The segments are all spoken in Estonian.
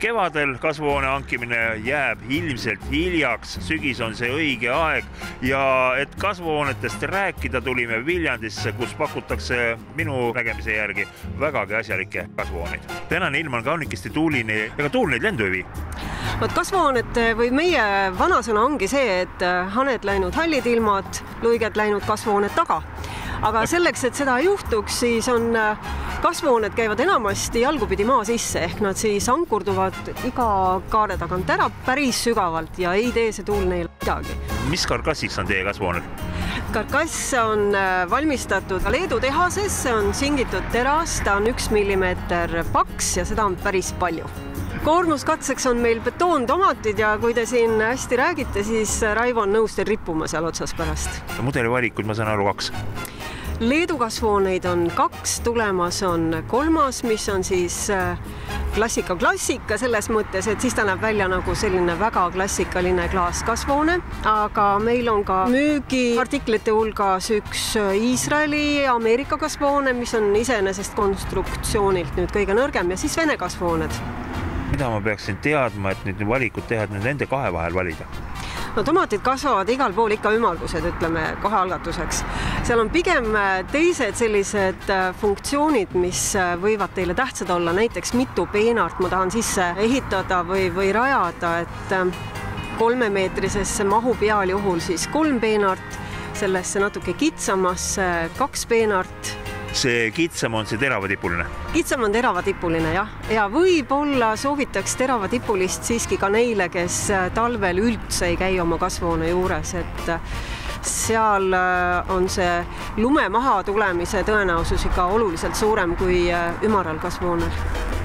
Kevadel kasvuhoone hankimine jääb ilmselt hiljaks, sügis on see õige aeg ja et kasvuhoonetest rääkida tulime Viljandisse, kus pakutakse minu nägemise järgi vägagi asjalikke kasvuhooneid. Tänane ilm on kaunikesti tuuline, ega tuul neid lendu ei vii? Kasvuhoonete või meie vanasõna ongi see, et haned läinud hallid ilmad, luiged läinud kasvuhooned taga. Aga selleks, et seda ei juhtuks, siis on kasvuhooned käivad enamasti jalgupidi maa sisse, ehk nad siis ankurduvad iga kaare tagant ära päris sügavalt ja ei tee see tuul neile midagi. Mis karkassiks on teie kasvuhoonel? Karkass on valmistatud Leedu tehases, see on singitud teras, ta on 1 millimeeter paks ja seda on päris palju. Koormuskatseks on meil betoontomatid ja kui te siin hästi räägite, siis Raivo on nõus teil rippuma seal otsas pärast. Mudeli valikuid ma saan aru 2. Leedu kasvuhooneid on 2, tulemas on 3, mis on siis klassika selles mõttes, et siis ta näeb välja nagu selline väga klassikaline klaaskasvuhoone, aga meil on ka müügiartiklite hulgas üks Iisraeli ja Ameerika kasvuhoone, mis on iseenesest konstruktsioonilt nüüd kõige nõrgem ja siis Vene kasvuhooned. Mida ma peaksin teadma, et nüüd valikud teha, et nende 2 vahel valida? No tomatid kasvavad igal pool ikka ümmargused, ütleme, kohe algatuseks. Seal on pigem teised sellised funktsioonid, mis võivad teile tähtsad olla, näiteks mitu peenart ma tahan sisse ehitada või rajada, et 3-meetrisesse mahub heal juhul siis 3 peenart, sellesse natuke kitsamasse 2 peenart. See kitsam on see teravatipuline? Kitsam on teravatipuline, jah. Ja võib-olla soovitaks teravatipulist siiski ka neile, kes talvel üldse ei käi oma kasvuhoone juures, et seal on see lume maha tulemise tõenäosus ikka oluliselt suurem kui ümaral kasvuhoonel.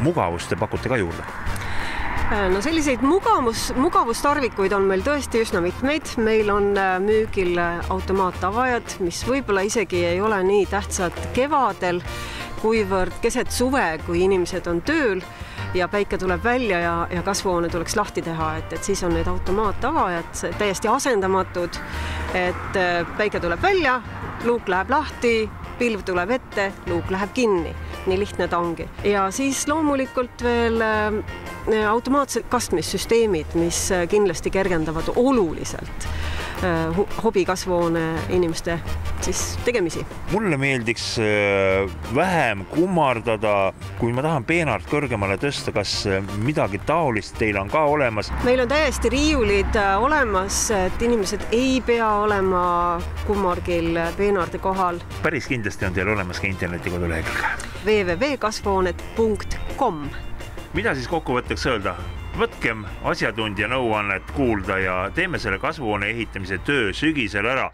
Mugavust te pakute ka juurde? No selliseid mugavustarvikuid on meil tõesti üsna mitmeid. Meil on müügil automaatavajad, mis võib-olla isegi ei ole nii tähtsad kevadel, kuivõrd keset suve, kui inimesed on tööl ja päike tuleb välja ja kasvuhoone tuleks lahti teha, et siis on need automaatavajad täiesti asendamatud, et päike tuleb välja, luuk läheb lahti, pilv tuleb ette, luuk läheb kinni. Nii lihtne ta ongi. Ja siis loomulikult veel automaatsed kastmissüsteemid, mis kindlasti kergendavad oluliselt hobikasvuhoone inimeste tegemisi. Mulle meeldiks vähem kummardada, kui ma tahan peenart kõrgemale tõsta, kas midagi taolist teil on ka olemas? Meil on täiesti riiulid olemas, et inimesed ei pea olema kummargil peenarde kohal. Päris kindlasti on teil olemas ka internetikodulehekülg. www.kasvuhoonet.com. Mida siis kokkuvõtteks öelda? Võtkem asjatundja nõuannet kuulda ja teeme selle kasvuhoone ehitamise töö sügisel ära.